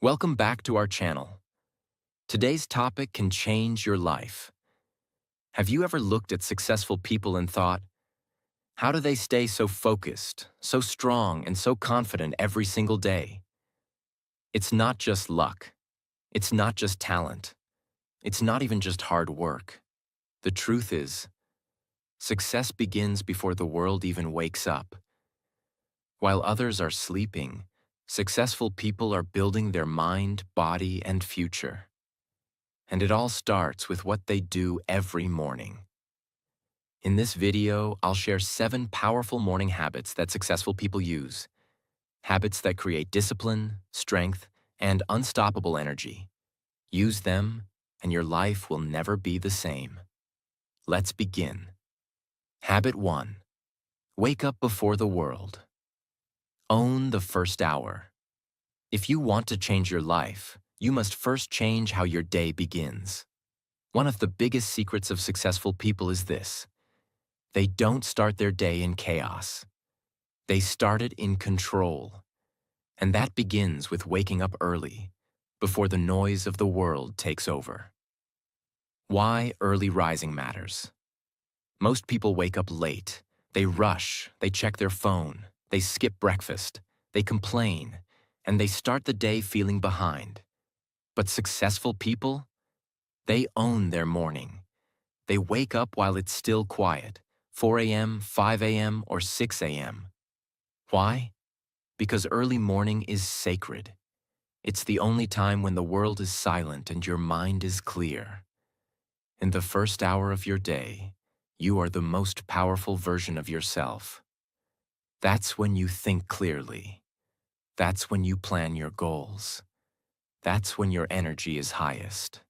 Welcome back to our channel. Today's topic can change your life. Have you ever looked at successful people and thought, how do they stay so focused, so strong, and so confident every single day? It's not just luck. It's not just talent. It's not even just hard work. The truth is, success begins before the world even wakes up. While others are sleeping, successful people are building their mind, body, and future. And it all starts with what they do every morning. In this video, I'll share 7 powerful morning habits that successful people use. Habits that create discipline, strength, and unstoppable energy. Use them, and your life will never be the same. Let's begin. Habit 1. Wake up before the world. Own the first hour. If you want to change your life, you must first change how your day begins. One of the biggest secrets of successful people is this: they don't start their day in chaos. They start it in control. And that begins with waking up early, before the noise of the world takes over. Why early rising matters. Most people wake up late. They rush, they check their phone, they skip breakfast, they complain, and they start the day feeling behind. But successful people, they own their morning. They wake up while it's still quiet, 4 a.m., 5 a.m., or 6 a.m. Why? Because early morning is sacred. It's the only time when the world is silent and your mind is clear. In the first hour of your day, you are the most powerful version of yourself. That's when you think clearly. That's when you plan your goals. That's when your energy is highest.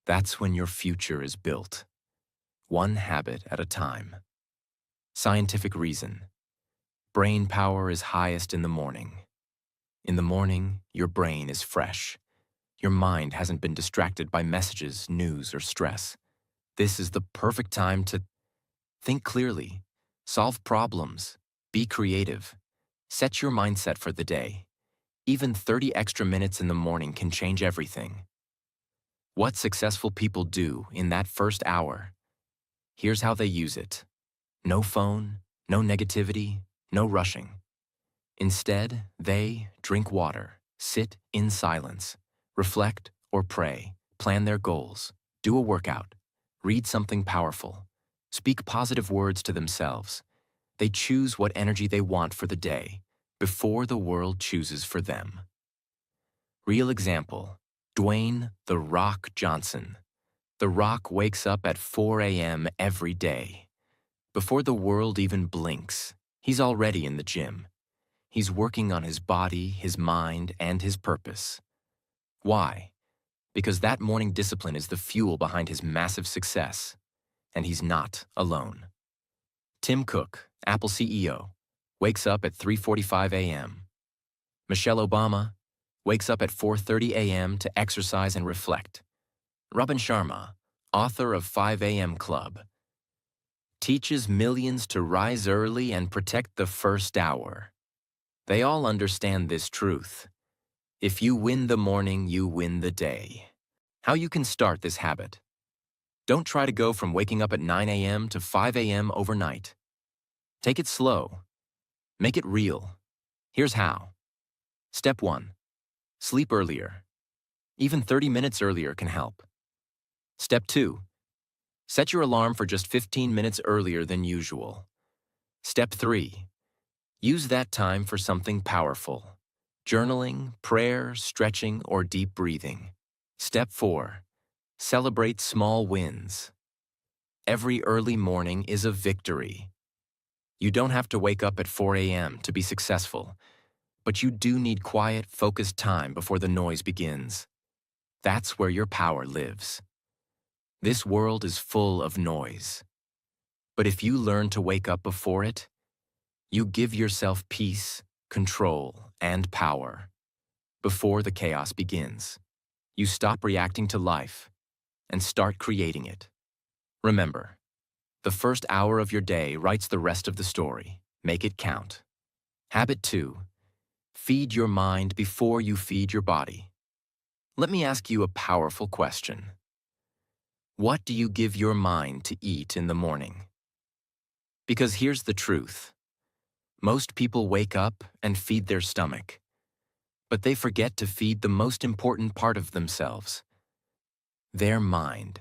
That's when your future is built. One habit at a time. Scientific reason. Brain power is highest in the morning. In the morning, your brain is fresh. Your mind hasn't been distracted by messages, news, or stress. This is the perfect time to think clearly, solve problems, be creative, set your mindset for the day. Even 30 extra minutes in the morning can change everything. What successful people do in that first hour? Here's how they use it. No phone, no negativity, no rushing. Instead, they drink water, sit in silence, reflect or pray, plan their goals, do a workout, read something powerful, speak positive words to themselves. They choose what energy they want for the day, before the world chooses for them. Real example, Dwayne "The Rock" Johnson. The Rock wakes up at 4 a.m. every day. Before the world even blinks, he's already in the gym. He's working on his body, his mind, and his purpose. Why? Because that morning discipline is the fuel behind his massive success. And he's not alone. Tim Cook, Apple CEO, wakes up at 3:45 a.m. Michelle Obama wakes up at 4:30 a.m. to exercise and reflect. Robin Sharma, author of 5 a.m. Club, teaches millions to rise early and protect the first hour. They all understand this truth. If you win the morning, you win the day. How you can start this habit. Don't try to go from waking up at 9 a.m. to 5 a.m. overnight. Take it slow. Make it real. Here's how. Step 1. Sleep earlier. Even 30 minutes earlier can help. Step 2. Set your alarm for just 15 minutes earlier than usual. Step 3. Use that time for something powerful. Journaling, prayer, stretching, or deep breathing. Step 4. Celebrate small wins. Every early morning is a victory. You don't have to wake up at 4 a.m. to be successful, but you do need quiet, focused time before the noise begins. That's where your power lives. This world is full of noise. But if you learn to wake up before it, you give yourself peace, control, and power. Before the chaos begins, you stop reacting to life and start creating it. Remember, the first hour of your day writes the rest of the story. Make it count. Habit 2. Feed your mind before you feed your body. Let me ask you a powerful question. What do you give your mind to eat in the morning? Because here's the truth. Most people wake up and feed their stomach, but they forget to feed the most important part of themselves, their mind.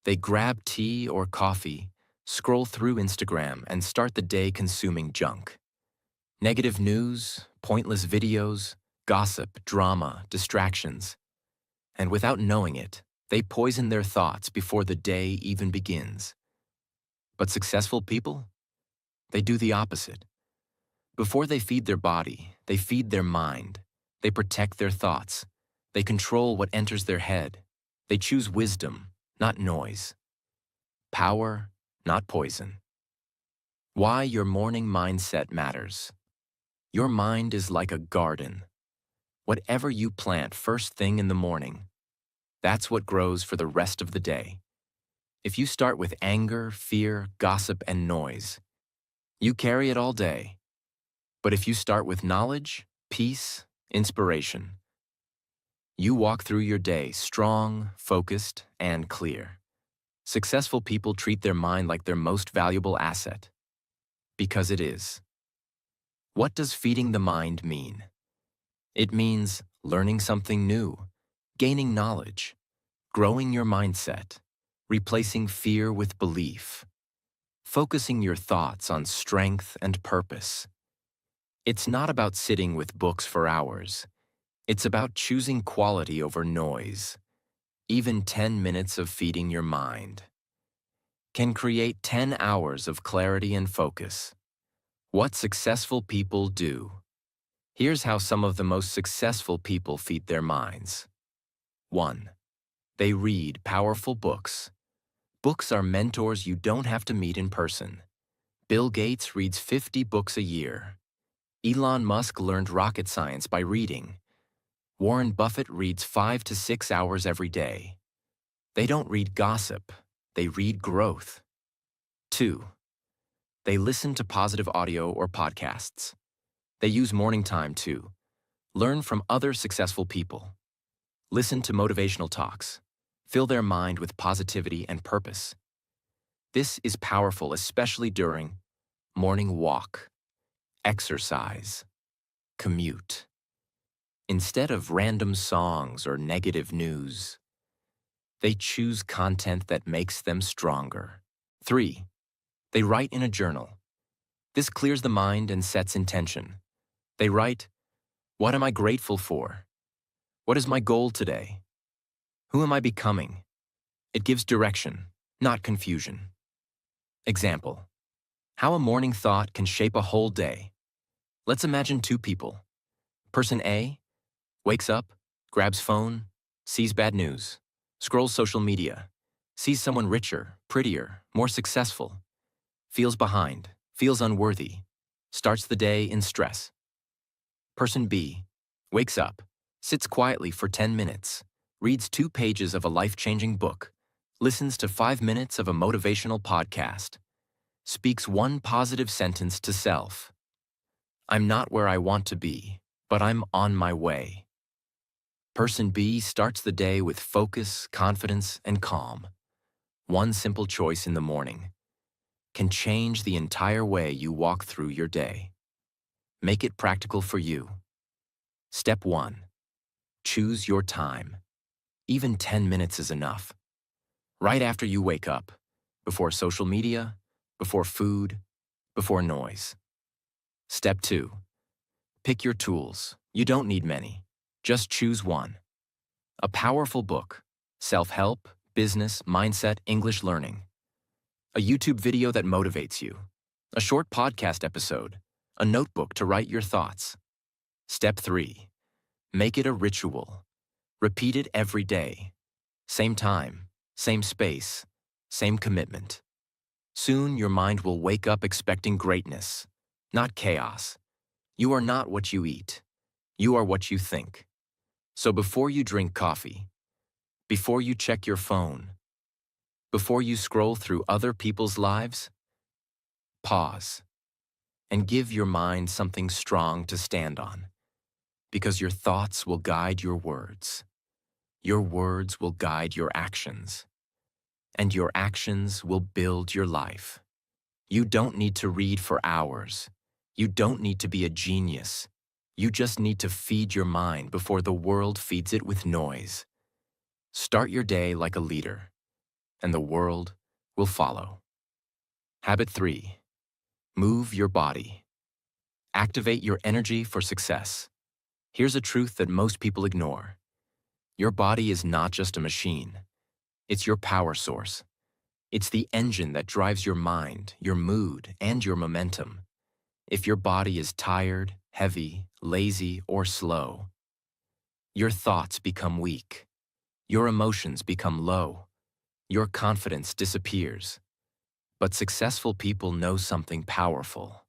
They grab tea or coffee, scroll through Instagram, and start the day consuming junk. Negative news, pointless videos, gossip, drama, distractions. And without knowing it, they poison their thoughts before the day even begins. But successful people? They do the opposite. Before they feed their body, they feed their mind. They protect their thoughts. They control what enters their head. They choose wisdom, not noise. Power, not poison. Why your morning mindset matters. Your mind is like a garden. Whatever you plant first thing in the morning, that's what grows for the rest of the day. If you start with anger, fear, gossip, and noise, you carry it all day. But if you start with knowledge, peace, inspiration, you walk through your day strong, focused, and clear. Successful people treat their mind like their most valuable asset. Because it is. What does feeding the mind mean? It means learning something new, gaining knowledge, growing your mindset, replacing fear with belief, focusing your thoughts on strength and purpose. It's not about sitting with books for hours. It's about choosing quality over noise. Even 10 minutes of feeding your mind can create 10 hours of clarity and focus. What successful people do. Here's how some of the most successful people feed their minds. 1. They read powerful books. Books are mentors you don't have to meet in person. Bill Gates reads 50 books a year. Elon Musk learned rocket science by reading. Warren Buffett reads 5 to 6 hours every day. They don't read gossip, they read growth. 2. They listen to positive audio or podcasts. They use morning time to learn from other successful people. Listen to motivational talks. Fill their mind with positivity and purpose. This is powerful, especially during morning walk, exercise, commute. Instead of random songs or negative news, they choose content that makes them stronger. 3. They write in a journal. This clears the mind and sets intention. They write, what am I grateful for? What is my goal today? Who am I becoming? It gives direction, not confusion. Example. How a morning thought can shape a whole day. Let's imagine two people. Person A wakes up, grabs phone, sees bad news, scrolls social media, sees someone richer, prettier, more successful, feels behind, feels unworthy, starts the day in stress. Person B wakes up, sits quietly for 10 minutes, reads 2 pages of a life-changing book, listens to 5 minutes of a motivational podcast, speaks 1 positive sentence to self. I'm not where I want to be, but I'm on my way. Person B starts the day with focus, confidence, and calm. 1 simple choice in the morning can change the entire way you walk through your day. Make it practical for you. Step 1. Choose your time. Even 10 minutes is enough. Right after you wake up, before social media, before food, before noise. Step 2. Pick your tools. You don't need many. Just choose one. A powerful book, self-help, business, mindset, English learning. A YouTube video that motivates you. A short podcast episode. A notebook to write your thoughts. Step 3. Make it a ritual. Repeat it every day. Same time, same space, same commitment. Soon your mind will wake up expecting greatness, not chaos. You are not what you eat. You are what you think. So before you drink coffee, before you check your phone, before you scroll through other people's lives, pause and give your mind something strong to stand on. Because your thoughts will guide your words. Your words will guide your actions. And your actions will build your life. You don't need to read for hours. You don't need to be a genius. You just need to feed your mind before the world feeds it with noise. Start your day like a leader, and the world will follow. Habit 3. Move your body. Activate your energy for success. Here's a truth that most people ignore. Your body is not just a machine. It's your power source. It's the engine that drives your mind, your mood, and your momentum. If your body is tired, heavy, lazy, or slow, your thoughts become weak. Your emotions become low. Your confidence disappears. But successful people know something powerful.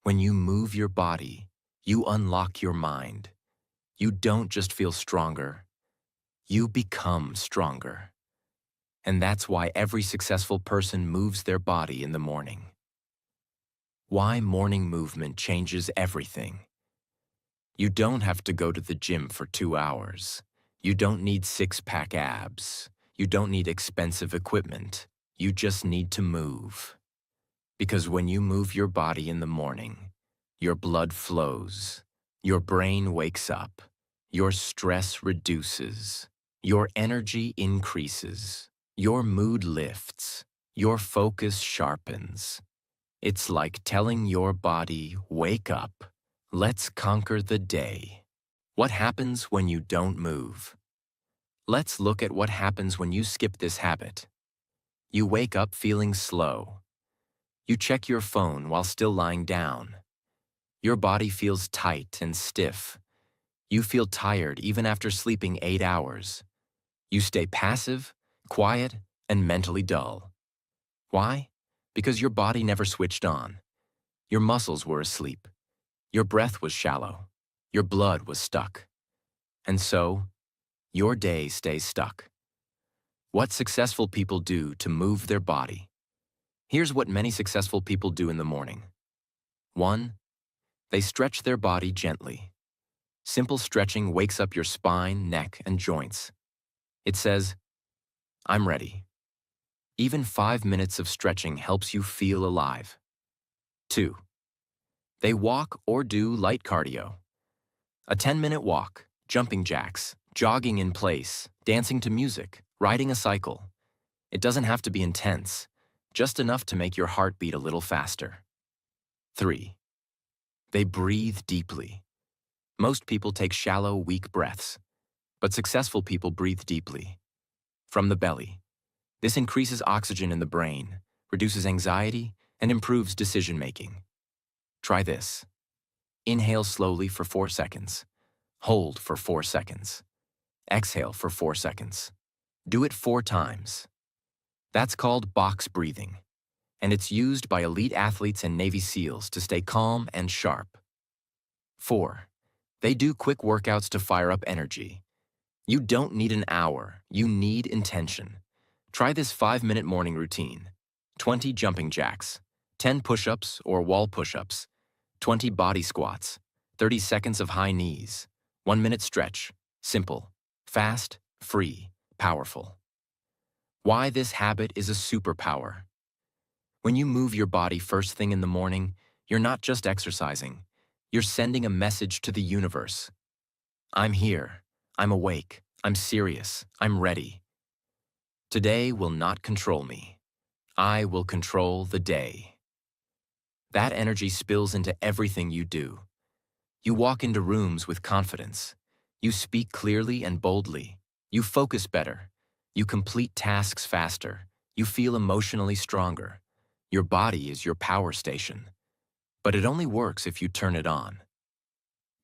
When you move your body, you unlock your mind. You don't just feel stronger, you become stronger. And that's why every successful person moves their body in the morning. Why morning movement changes everything. You don't have to go to the gym for 2 hours. You don't need six-pack abs. You don't need expensive equipment. You just need to move. Because when you move your body in the morning, your blood flows, your brain wakes up, your stress reduces, your energy increases, your mood lifts, your focus sharpens. It's like telling your body, wake up, let's conquer the day. What happens when you don't move? Let's look at what happens when you skip this habit. You wake up feeling slow. You check your phone while still lying down. Your body feels tight and stiff. You feel tired even after sleeping 8 hours. You stay passive, quiet, and mentally dull. Why? Because your body never switched on. Your muscles were asleep. Your breath was shallow. Your blood was stuck. And so, your day stays stuck. What successful people do to move their body. Here's what many successful people do in the morning. 1. They stretch their body gently. Simple stretching wakes up your spine, neck, and joints. It says, I'm ready. Even 5 minutes of stretching helps you feel alive. 2. They walk or do light cardio. A 10-minute walk, jumping jacks, jogging in place, dancing to music, riding a cycle. It doesn't have to be intense, just enough to make your heart beat a little faster. 3. They breathe deeply. Most people take shallow, weak breaths, but successful people breathe deeply. From the belly. This increases oxygen in the brain, reduces anxiety, and improves decision-making. Try this. Inhale slowly for 4 seconds. Hold for 4 seconds. Exhale for 4 seconds. Do it 4 times. That's called box breathing, and it's used by elite athletes and Navy SEALs to stay calm and sharp. 4. They do quick workouts to fire up energy. You don't need an hour, you need intention. Try this 5-minute morning routine. 20 jumping jacks, 10 push-ups or wall push-ups, 20 body squats, 30 seconds of high knees, 1-minute stretch. Simple, fast, free, powerful. Why this habit is a superpower. When you move your body first thing in the morning, you're not just exercising. You're sending a message to the universe. I'm here. I'm awake. I'm serious. I'm ready. Today will not control me. I will control the day. That energy spills into everything you do. You walk into rooms with confidence. You speak clearly and boldly. You focus better. You complete tasks faster. You feel emotionally stronger. Your body is your power station. But it only works if you turn it on.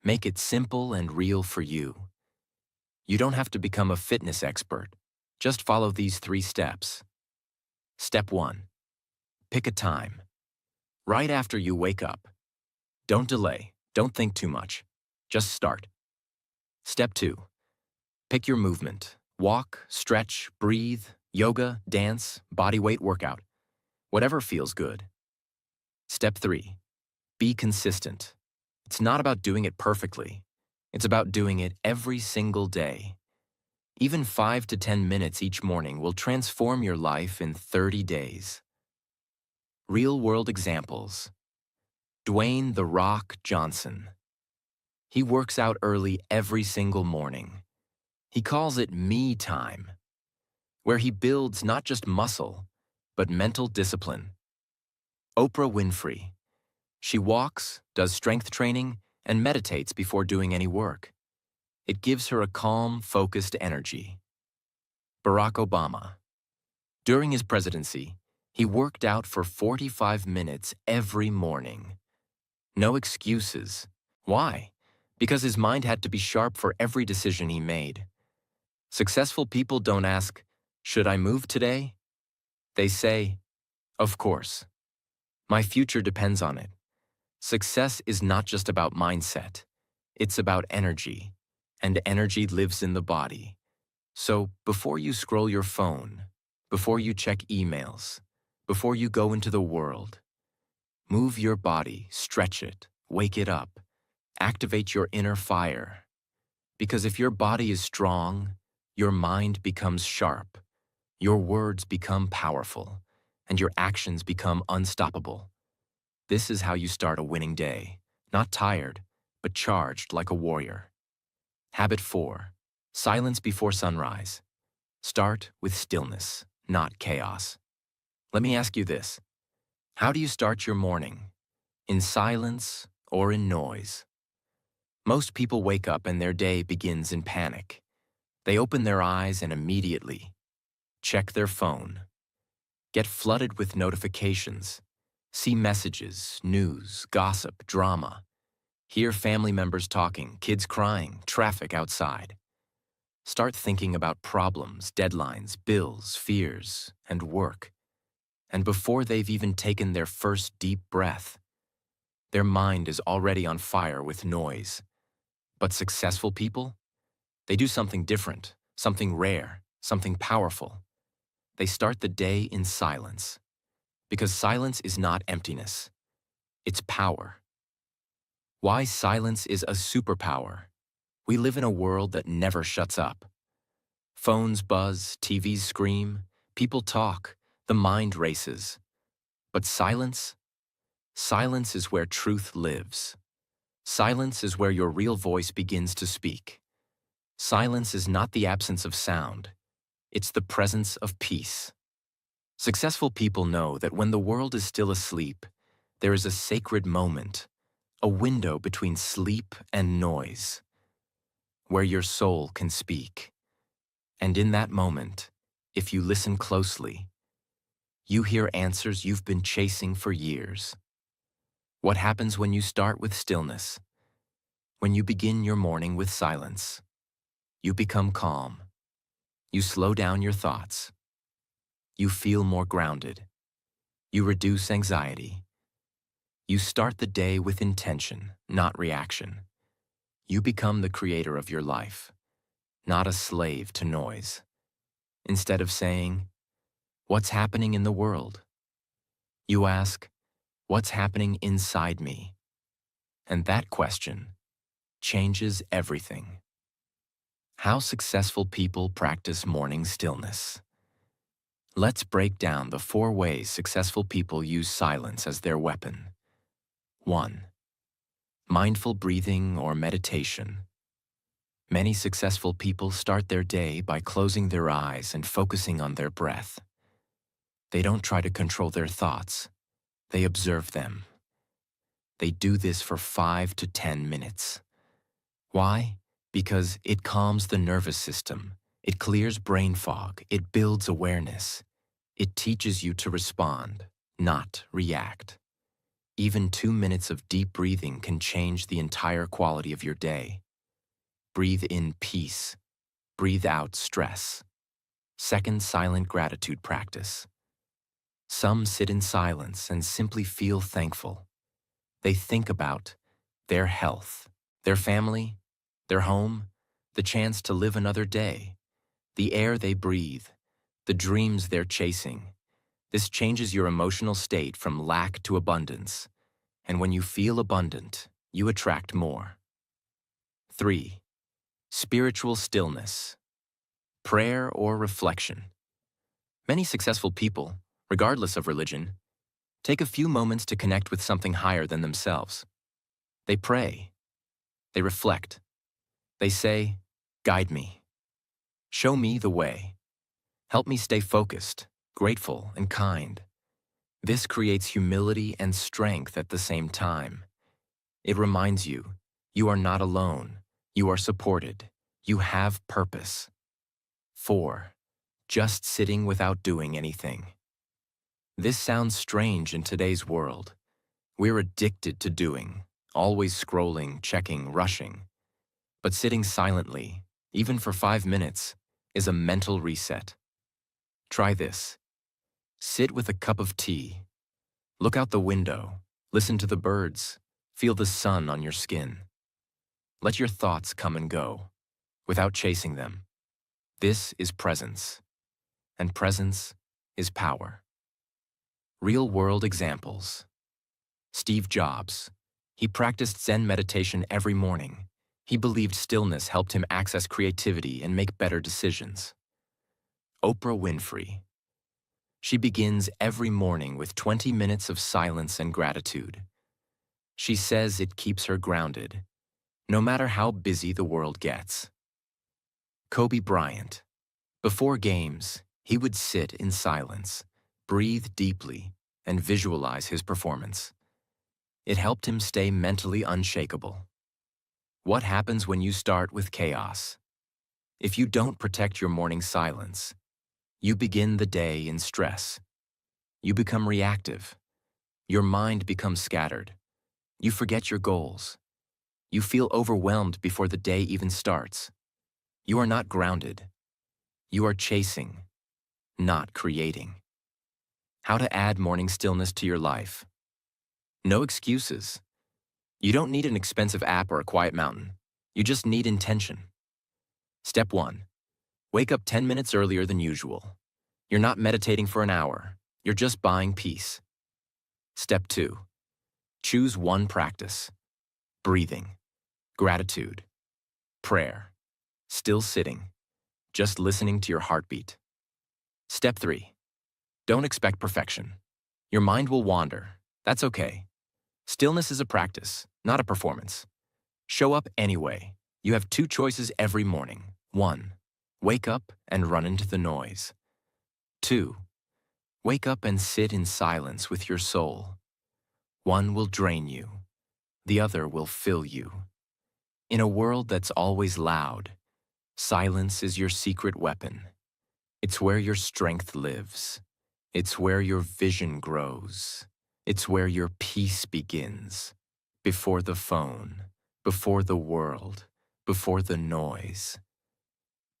Make it simple and real for you. You don't have to become a fitness expert. Just follow these 3 steps. Step 1. Pick a time. Right after you wake up. Don't delay. Don't think too much. Just start. Step 2. Pick your movement. Walk, stretch, breathe, yoga, dance, body weight workout. Whatever feels good. Step 3. Be consistent. It's not about doing it perfectly. It's about doing it every single day. Even 5 to 10 minutes each morning will transform your life in 30 days. Real-world examples. Dwayne "The Rock" Johnson. He works out early every single morning. He calls it me time, where he builds not just muscle, but mental discipline. Oprah Winfrey. She walks, does strength training, and meditates before doing any work. It gives her a calm, focused energy. Barack Obama. During his presidency, he worked out for 45 minutes every morning. No excuses. Why? Because his mind had to be sharp for every decision he made. Successful people don't ask, "Should I move today?" They say, "Of course. My future depends on it." Success is not just about mindset. It's about energy, and energy lives in the body. So before you scroll your phone, before you check emails, before you go into the world, move your body, stretch it, wake it up, activate your inner fire. Because if your body is strong, your mind becomes sharp, your words become powerful, and your actions become unstoppable. This is how you start a winning day, not tired, but charged like a warrior. Habit 4. Silence before sunrise. Start with stillness, not chaos. Let me ask you this. How do you start your morning? In silence or in noise? Most people wake up and their day begins in panic. They open their eyes and immediately check their phone, get flooded with notifications, see messages, news, gossip, drama, hear family members talking, kids crying, traffic outside. Start thinking about problems, deadlines, bills, fears, and work. And before they've even taken their first deep breath, their mind is already on fire with noise. But successful people? They do something different, something rare, something powerful. They start the day in silence. Because silence is not emptiness. It's power. Why silence is a superpower. We live in a world that never shuts up. Phones buzz, TVs scream, people talk, the mind races. But silence? Silence is where truth lives. Silence is where your real voice begins to speak. Silence is not the absence of sound. It's the presence of peace. Successful people know that when the world is still asleep, there is a sacred moment, a window between sleep and noise, where your soul can speak. And in that moment, if you listen closely, you hear answers you've been chasing for years. What happens when you start with stillness? When you begin your morning with silence, you become calm. You slow down your thoughts. You feel more grounded. You reduce anxiety. You start the day with intention, not reaction. You become the creator of your life, not a slave to noise. Instead of saying, "What's happening in the world?" you ask, "What's happening inside me?" And that question changes everything. How successful people practice morning stillness. Let's break down the 4 ways successful people use silence as their weapon. 1. Mindful breathing or meditation. Many successful people start their day by closing their eyes and focusing on their breath. They don't try to control their thoughts. They observe them. They do this for 5 to 10 minutes. Why? Because it calms the nervous system. It clears brain fog. It builds awareness. It teaches you to respond, not react. Even 2 minutes of deep breathing can change the entire quality of your day. Breathe in peace. Breathe out stress. Second, silent gratitude practice. Some sit in silence and simply feel thankful. They think about their health, their family, their home, the chance to live another day, the air they breathe, the dreams they're chasing. This changes your emotional state from lack to abundance. And when you feel abundant, you attract more. 3. Spiritual stillness, prayer or reflection. Many successful people, regardless of religion, take a few moments to connect with something higher than themselves. They pray. They reflect. They say, "Guide me. Show me the way. Help me stay focused, grateful, and kind." This creates humility and strength at the same time. It reminds you, you are not alone. You are supported. You have purpose. 4. Just sitting without doing anything. This sounds strange in today's world. We're addicted to doing, always scrolling, checking, rushing. But sitting silently, even for 5 minutes, is a mental reset. Try this. Sit with a cup of tea. Look out the window. Listen to the birds. Feel the sun on your skin. Let your thoughts come and go, without chasing them. This is presence, and presence is power. Real-world examples. Steve Jobs. He practiced Zen meditation every morning. He believed stillness helped him access creativity and make better decisions. Oprah Winfrey. She begins every morning with 20 minutes of silence and gratitude. She says it keeps her grounded, no matter how busy the world gets. Kobe Bryant. Before games, he would sit in silence, breathe deeply, and visualize his performance. It helped him stay mentally unshakable. What happens when you start with chaos? If you don't protect your morning silence, you begin the day in stress. You become reactive. Your mind becomes scattered. You forget your goals. You feel overwhelmed before the day even starts. You are not grounded. You are chasing, not creating. How to add morning stillness to your life. No excuses. You don't need an expensive app or a quiet mountain. You just need intention. Step 1. Wake up 10 minutes earlier than usual. You're not meditating for an hour. You're just buying peace. Step 2. Choose one practice. Breathing, gratitude, prayer, still sitting, just listening to your heartbeat. Step 3. Don't expect perfection. Your mind will wander. That's okay. Stillness is a practice, not a performance. Show up anyway. You have 2 choices every morning. 1. Wake up and run into the noise. 2. Wake up and sit in silence with your soul. One will drain you. The other will fill you. In a world that's always loud, silence is your secret weapon. It's where your strength lives. It's where your vision grows. It's where your peace begins. Before the phone, before the world, before the noise.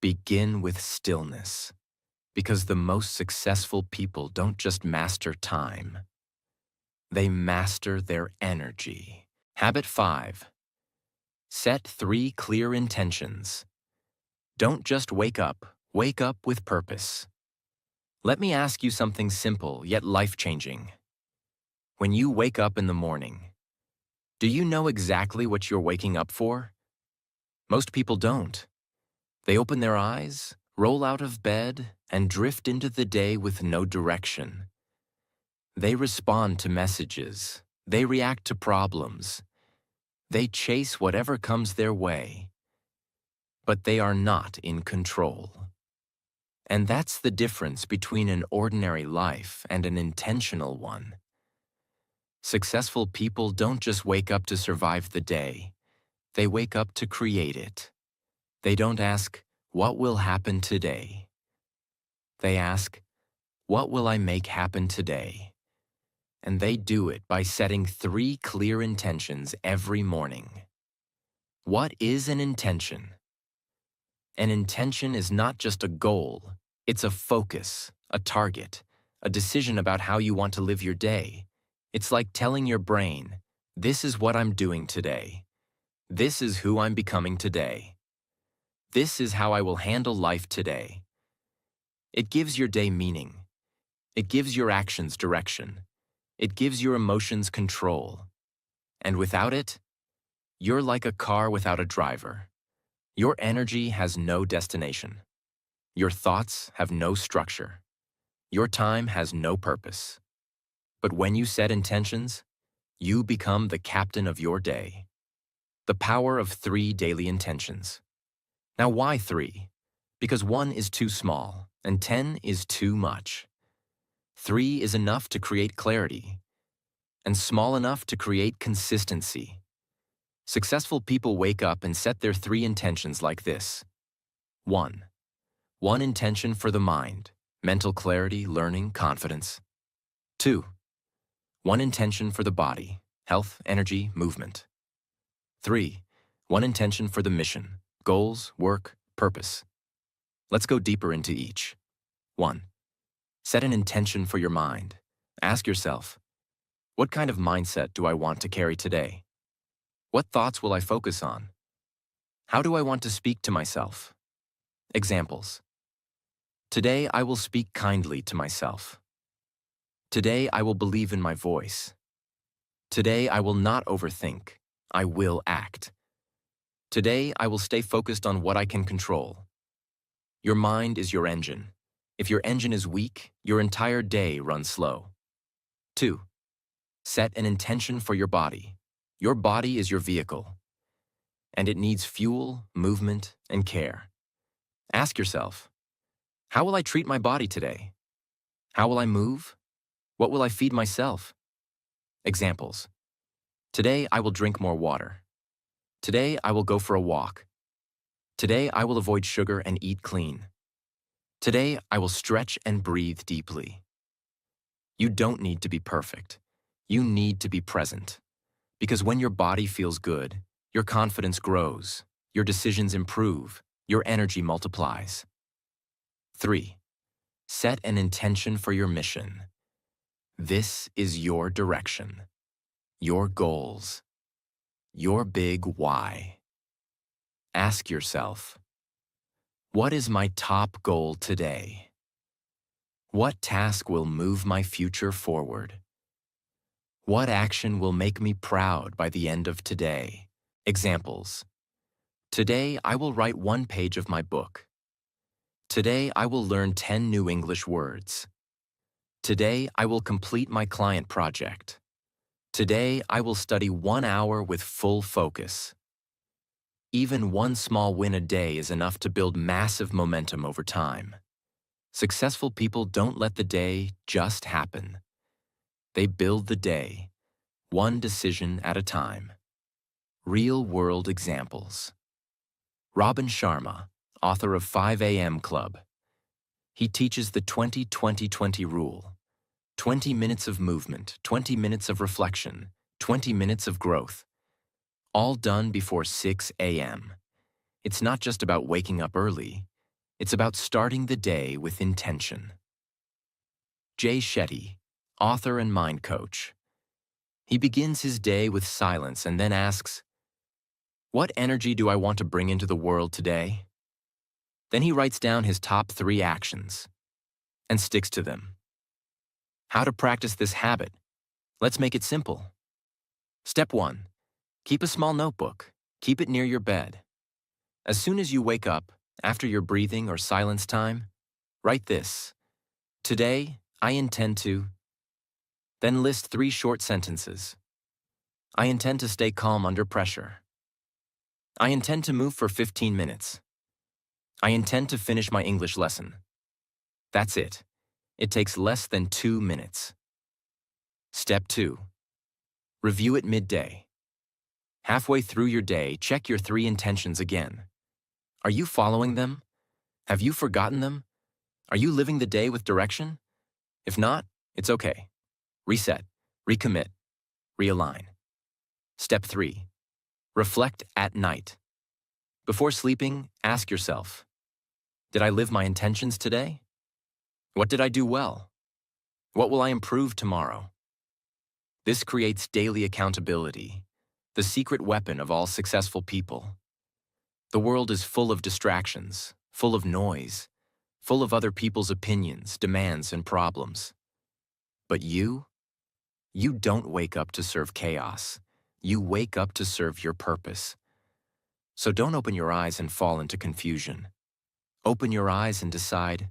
Begin with stillness, because the most successful people don't just master time. They master their energy. Habit 5. Set 3 clear intentions. Don't just wake up with purpose. Let me ask you something simple yet life-changing. When you wake up in the morning, do you know exactly what you're waking up for? Most people don't. They open their eyes, roll out of bed, and drift into the day with no direction. They respond to messages. They react to problems. They chase whatever comes their way. But they are not in control. And that's the difference between an ordinary life and an intentional one. Successful people don't just wake up to survive the day. They wake up to create it. They don't ask, "What will happen today?" They ask, "What will I make happen today?" And they do it by setting 3 clear intentions every morning. What is an intention? An intention is not just a goal. It's a focus, a target, a decision about how you want to live your day. It's like telling your brain, "This is what I'm doing today. This is who I'm becoming today. This is how I will handle life today." It gives your day meaning. It gives your actions direction. It gives your emotions control. And without it, you're like a car without a driver. Your energy has no destination. Your thoughts have no structure. Your time has no purpose. But when you set intentions, you become the captain of your day. The power of 3 daily intentions. Now, why 3? Because 1 is too small and 10 is too much. 3 is enough to create clarity and small enough to create consistency. Successful people wake up and set their 3 intentions like this. 1. One intention for the mind, mental clarity, learning, confidence. 2. One intention for the body, health, energy, movement. 3. One intention for the mission, goals, work, purpose. Let's go deeper into each. 1. Set an intention for your mind. Ask yourself, what kind of mindset do I want to carry today? What thoughts will I focus on? How do I want to speak to myself? Examples. Today I will speak kindly to myself. Today I will believe in my voice. Today I will not overthink. I will act. Today I will stay focused on what I can control. Your mind is your engine. If your engine is weak, your entire day runs slow. 2. Set an intention for your body. Your body is your vehicle, and it needs fuel, movement, and care. Ask yourself, how will I treat my body today? How will I move? What will I feed myself? Examples. Today I will drink more water. Today I will go for a walk. Today I will avoid sugar and eat clean. Today I will stretch and breathe deeply. You don't need to be perfect. You need to be present. Because when your body feels good, your confidence grows, your decisions improve, your energy multiplies. 3. Set an intention for your mission. This is your direction, your goals, your big why. Ask yourself, what is my top goal today? What task will move my future forward? What action will make me proud by the end of today? Examples. Today I will write 1 page of my book. Today I will learn 10 new English words. Today I will complete my client project. Today I will study 1 hour with full focus. Even 1 small win a day is enough to build massive momentum over time. Successful people don't let the day just happen. They build the day, 1 decision at a time. Real-world examples. Robin Sharma, author of 5 a.m. Club. He teaches the 20-20-20 rule. 20 minutes of movement, 20 minutes of reflection, 20 minutes of growth. All done before 6 a.m. It's not just about waking up early. It's about starting the day with intention. Jay Shetty, author and mind coach. He begins his day with silence and then asks, what energy do I want to bring into the world today? Then he writes down his top 3 actions and sticks to them. How to practice this habit? Let's make it simple. Step 1. Keep a small notebook. Keep it near your bed. As soon as you wake up, after your breathing or silence time, write this. Today, I intend to. Then list 3 short sentences. I intend to stay calm under pressure. I intend to move for 15 minutes. I intend to finish my English lesson. That's it. It takes less than 2 minutes. Step 2. Review at midday. Halfway through your day, check your 3 intentions again. Are you following them? Have you forgotten them? Are you living the day with direction? If not, it's okay. Reset, recommit, realign. Step 3. Reflect at night. Before sleeping, ask yourself, did I live my intentions today? What did I do well? What will I improve tomorrow? This creates daily accountability, the secret weapon of all successful people. The world is full of distractions, full of noise, full of other people's opinions, demands, and problems. But you don't wake up to serve chaos. You wake up to serve your purpose. So don't open your eyes and fall into confusion. Open your eyes and decide,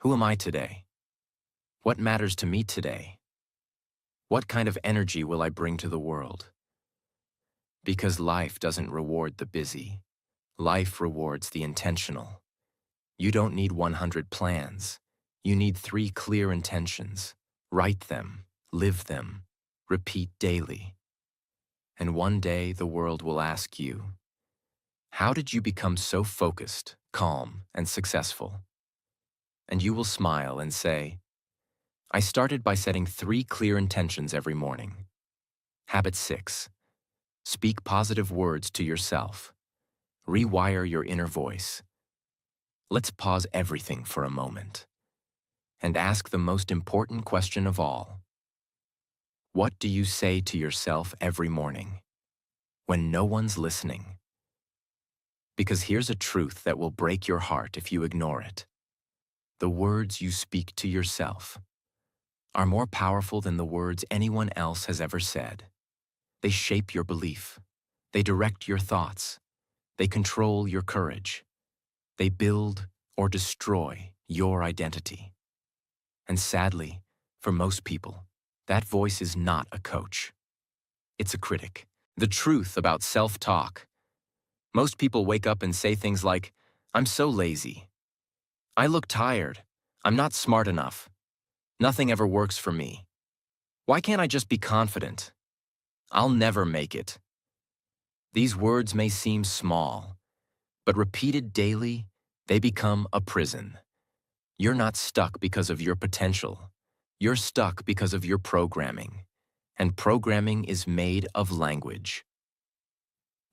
who am I today? What matters to me today? What kind of energy will I bring to the world? Because life doesn't reward the busy. Life rewards the intentional. You don't need 100 plans. You need 3 clear intentions. Write them, live them, repeat daily. And one day the world will ask you, how did you become so focused, calm, and successful? And you will smile and say, I started by setting 3 clear intentions every morning. Habit 6. Speak positive words to yourself. Rewire your inner voice. Let's pause everything for a moment and ask the most important question of all. What do you say to yourself every morning when no one's listening? Because here's a truth that will break your heart if you ignore it. The words you speak to yourself are more powerful than the words anyone else has ever said. They shape your belief. They direct your thoughts. They control your courage. They build or destroy your identity. And sadly, for most people, that voice is not a coach. It's a critic. The truth about self-talk. Most people wake up and say things like, I'm so lazy. I look tired. I'm not smart enough. Nothing ever works for me. Why can't I just be confident? I'll never make it. These words may seem small, but repeated daily, they become a prison. You're not stuck because of your potential. You're stuck because of your programming. And programming is made of language.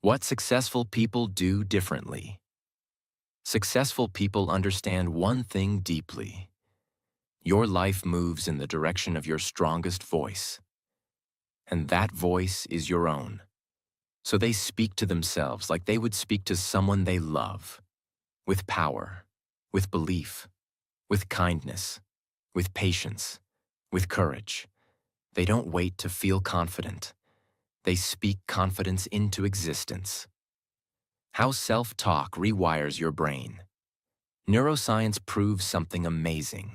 What successful people do differently. Successful people understand one thing deeply. Your life moves in the direction of your strongest voice. And that voice is your own. So they speak to themselves like they would speak to someone they love. With power, with belief, with kindness, with patience, with courage. They don't wait to feel confident. They speak confidence into existence. How self-talk rewires your brain. Neuroscience proves something amazing.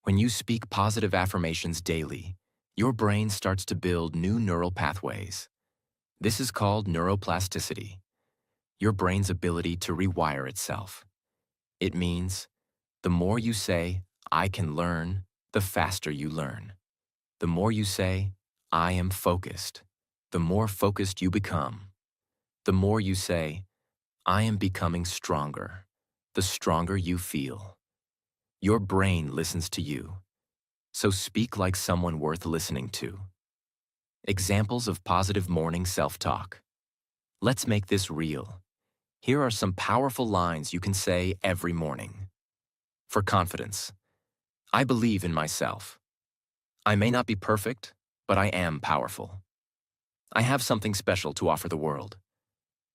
When you speak positive affirmations daily, your brain starts to build new neural pathways. This is called neuroplasticity, your brain's ability to rewire itself. It means the more you say, I can learn, the faster you learn. The more you say, I am focused, the more focused you become. The more you say, I am becoming stronger, the stronger you feel. Your brain listens to you, so speak like someone worth listening to. Examples of positive morning self-talk. Let's make this real. Here are some powerful lines you can say every morning. For confidence, I believe in myself. I may not be perfect, but I am powerful. I have something special to offer the world.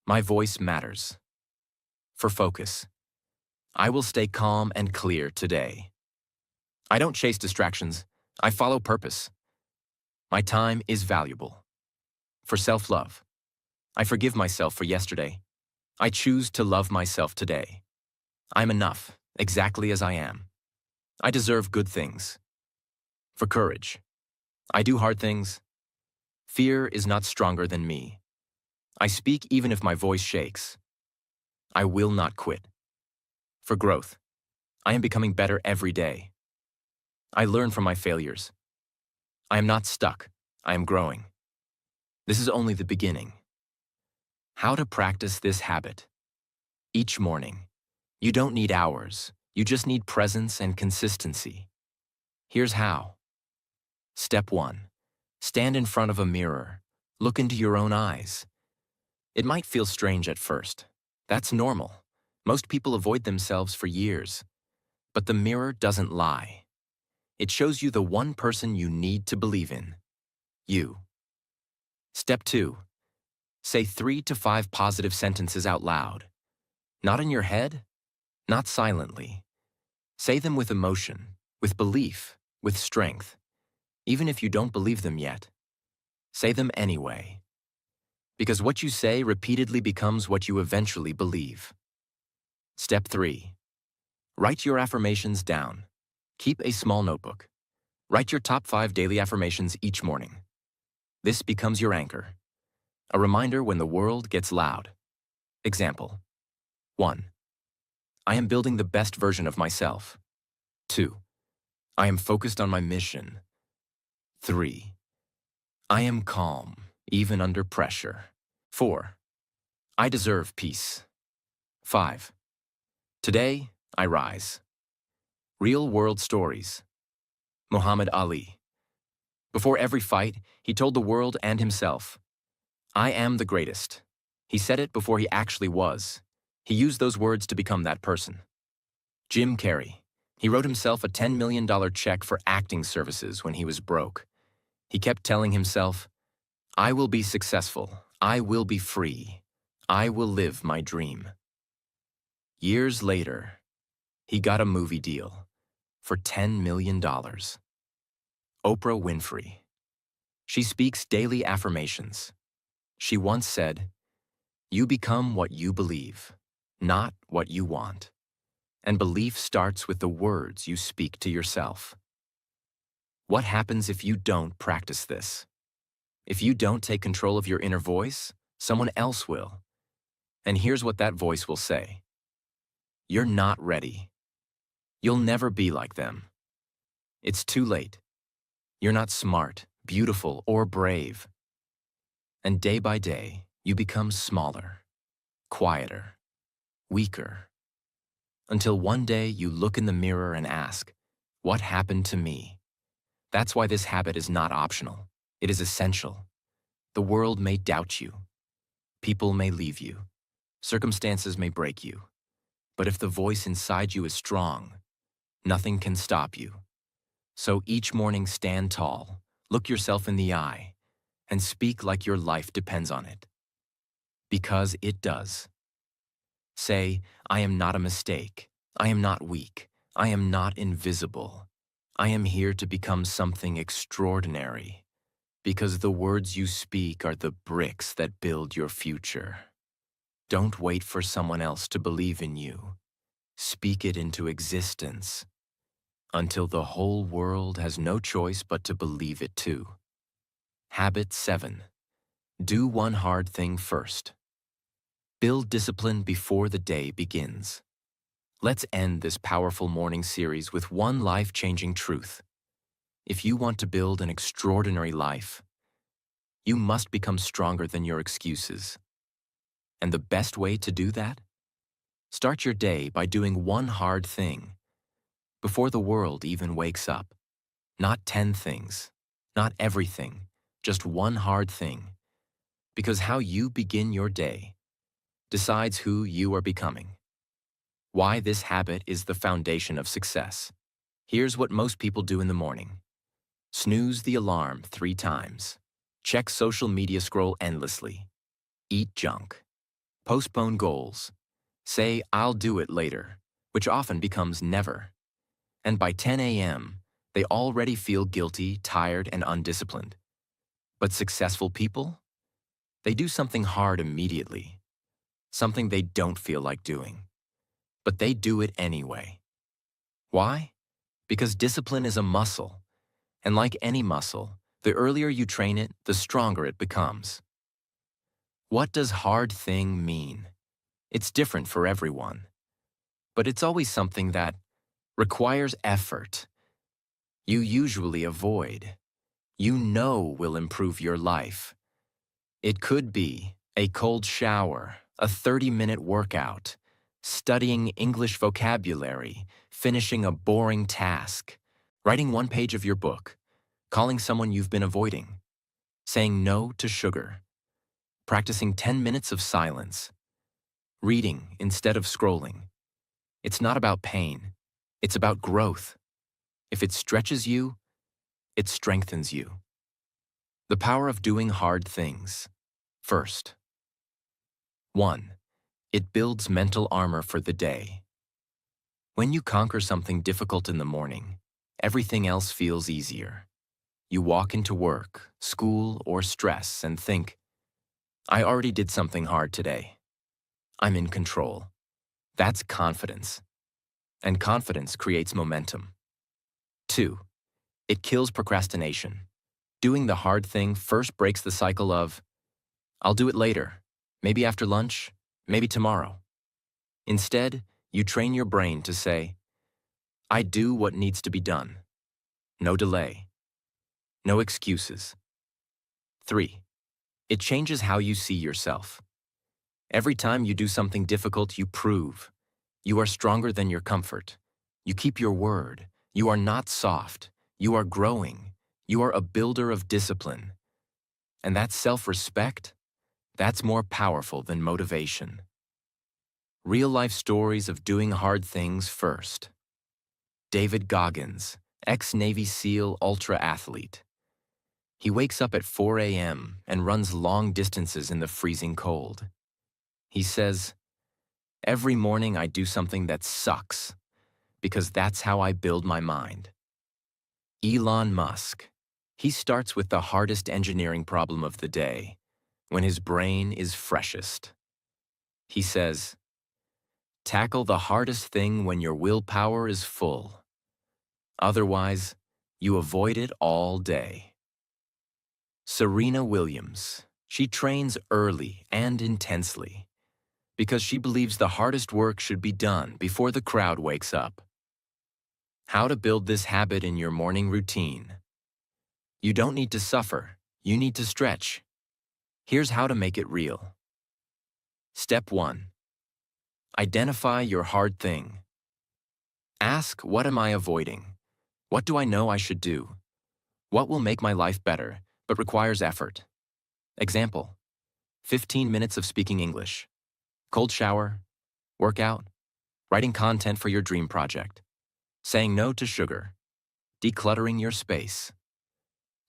My voice matters. For focus, I will stay calm and clear today. I don't chase distractions. I follow purpose. My time is valuable. For self-love, I forgive myself for yesterday. I choose to love myself today. I'm enough, exactly as I am. I deserve good things. For courage, I do hard things. Fear is not stronger than me. I speak even if my voice shakes. I will not quit. For growth, I am becoming better every day. I learn from my failures. I am not stuck. I am growing. This is only the beginning. How to practice this habit. Each morning. You don't need hours. You just need presence and consistency. Here's how. Step 1. Stand in front of a mirror. Look into your own eyes. It might feel strange at first. That's normal. Most people avoid themselves for years. But the mirror doesn't lie. It shows you the one person you need to believe in. You. Step 2. Say 3 to 5 positive sentences out loud. Not in your head, not silently. Say them with emotion, with belief, with strength. Even if you don't believe them yet, say them anyway. Because what you say repeatedly becomes what you eventually believe. Step 3. Write your affirmations down. Keep a small notebook. Write your top 5 daily affirmations each morning. This becomes your anchor, a reminder when the world gets loud. Example: 1. I am building the best version of myself. 2. I am focused on my mission. 3. I am calm, even under pressure. 4. I deserve peace. 5. Today, I rise. Real-world stories. Muhammad Ali. Before every fight, he told the world and himself, "I am the greatest." He said it before he actually was. He used those words to become that person. Jim Carrey. He wrote himself a $10 million check for acting services when he was broke. He kept telling himself, "I will be successful. I will be free. I will live my dream." Years later, he got a movie deal for $10 million. Oprah Winfrey. She speaks daily affirmations. She once said, "You become what you believe, not what you want. And belief starts with the words you speak to yourself." What happens if you don't practice this? If you don't take control of your inner voice, someone else will. And here's what that voice will say: "You're not ready. You'll never be like them. It's too late. You're not smart, beautiful, or brave." And day by day, you become smaller, quieter, weaker, until one day you look in the mirror and ask, "What happened to me?" That's why this habit is not optional. It is essential. The world may doubt you. People may leave you. Circumstances may break you. But if the voice inside you is strong, nothing can stop you. So each morning, stand tall, look yourself in the eye, and speak like your life depends on it. Because it does. Say, "I am not a mistake. I am not weak. I am not invisible. I am here to become something extraordinary." Because the words you speak are the bricks that build your future. Don't wait for someone else to believe in you. Speak it into existence until the whole world has no choice but to believe it too. Habit 7. Do one hard thing first. Build discipline before the day begins. Let's end this powerful morning series with one life-changing truth. If you want to build an extraordinary life, you must become stronger than your excuses. And the best way to do that? Start your day by doing one hard thing before the world even wakes up. Not 10 things, not everything, just one hard thing. Because how you begin your day decides who you are becoming. Why this habit is the foundation of success. Here's what most people do in the morning. Snooze the alarm 3 times. Check social media, scroll endlessly. Eat junk. Postpone goals. Say, "I'll do it later," which often becomes never. And by 10 a.m., they already feel guilty, tired, and undisciplined. But successful people? They do something hard immediately. Something they don't feel like doing. But they do it anyway. Why? Because discipline is a muscle. And like any muscle, the earlier you train it, the stronger it becomes. What does hard thing mean? It's different for everyone. But it's always something that requires effort. You usually avoid. You know will improve your life. It could be a cold shower, a 30-minute workout, studying English vocabulary, finishing a boring task, writing 1 page of your book, calling someone you've been avoiding, saying no to sugar, practicing 10 minutes of silence, reading instead of scrolling. It's not about pain. It's about growth. If it stretches you, it strengthens you. The power of doing hard things. First. 1. It builds mental armor for the day. When you conquer something difficult in the morning, everything else feels easier. You walk into work, school, or stress and think, I already did something hard today. I'm in control. That's confidence. And confidence creates momentum. 2. It kills procrastination. Doing the hard thing first breaks the cycle of, I'll do it later, maybe after lunch, maybe tomorrow. Instead, you train your brain to say, I do what needs to be done. No delay. No excuses. 3. It changes how you see yourself. Every time you do something difficult, you prove you are stronger than your comfort. You keep your word. You are not soft. You are growing. You are a builder of discipline. And that self-respect, that's more powerful than motivation. Real-life stories of doing hard things first. David Goggins, ex-Navy SEAL ultra-athlete. He wakes up at 4 a.m. and runs long distances in the freezing cold. He says, every morning I do something that sucks, because that's how I build my mind. Elon Musk. He starts with the hardest engineering problem of the day, when his brain is freshest. He says, tackle the hardest thing when your willpower is full. Otherwise, you avoid it all day. Serena Williams. She trains early and intensely because she believes the hardest work should be done before the crowd wakes up. How to build this habit in your morning routine. You don't need to suffer, you need to stretch. Here's how to make it real. Step 1. Identify your hard thing. Ask, what am I avoiding? What do I know I should do? What will make my life better, but requires effort? Example, 15 minutes of speaking English, cold shower, workout, writing content for your dream project, saying no to sugar, decluttering your space.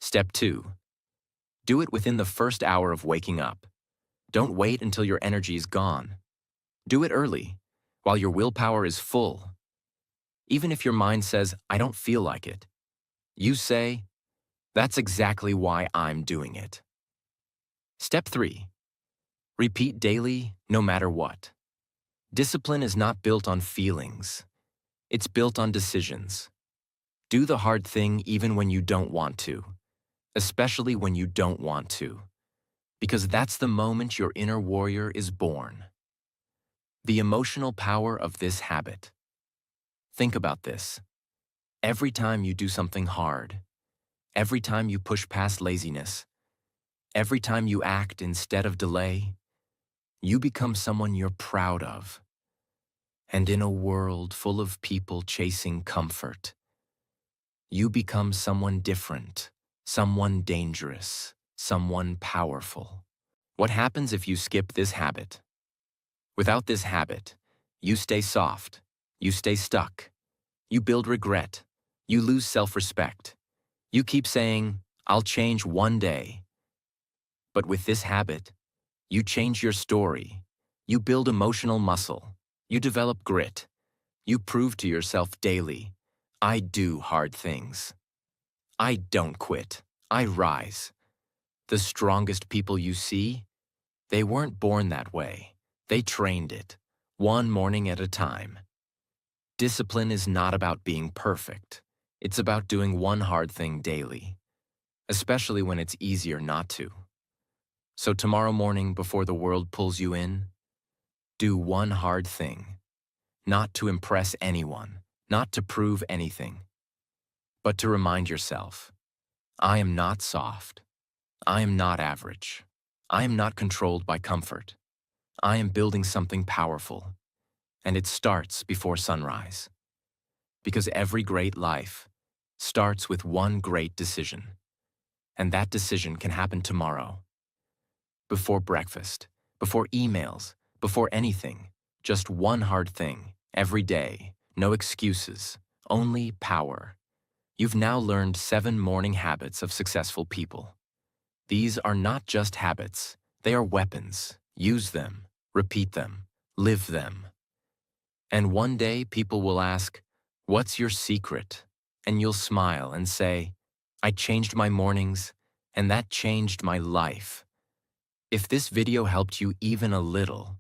Step 2. Do it within the first hour of waking up. Don't wait until your energy is gone. Do it early, while your willpower is full. Even if your mind says, I don't feel like it, you say, that's exactly why I'm doing it. Step 3. Repeat daily, no matter what. Discipline is not built on feelings. It's built on decisions. Do the hard thing even when you don't want to, especially when you don't want to, because that's the moment your inner warrior is born. The emotional power of this habit. Think about this. Every time you do something hard, every time you push past laziness, every time you act instead of delay, you become someone you're proud of. And in a world full of people chasing comfort, you become someone different, someone dangerous, someone powerful. What happens if you skip this habit? Without this habit, you stay soft, you stay stuck, you build regret, you lose self-respect. You keep saying, I'll change one day. But with this habit, you change your story, you build emotional muscle, you develop grit, you prove to yourself daily, I do hard things. I don't quit, I rise. The strongest people you see, they weren't born that way. They trained it, one morning at a time. Discipline is not about being perfect. It's about doing one hard thing daily, especially when it's easier not to. So tomorrow morning, before the world pulls you in, do one hard thing. Not to impress anyone, not to prove anything, but to remind yourself, I am not soft. I am not average. I am not controlled by comfort. I am building something powerful, and it starts before sunrise. Because every great life starts with one great decision, and that decision can happen tomorrow. Before breakfast, before emails, before anything, just one hard thing, every day, no excuses, only power. You've now learned 7 morning habits of successful people. These are not just habits, they are weapons. Use them, repeat them, live them. And one day people will ask, what's your secret? And you'll smile and say, I changed my mornings, and that changed my life. If this video helped you even a little,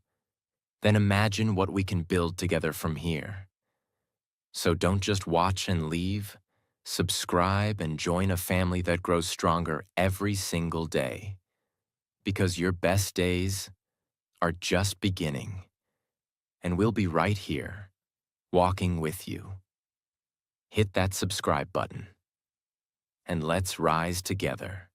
then imagine what we can build together from here. So don't just watch and leave. Subscribe and join a family that grows stronger every single day. Because your best days are just beginning. And we'll be right here, walking with you. Hit that subscribe button. And let's rise together.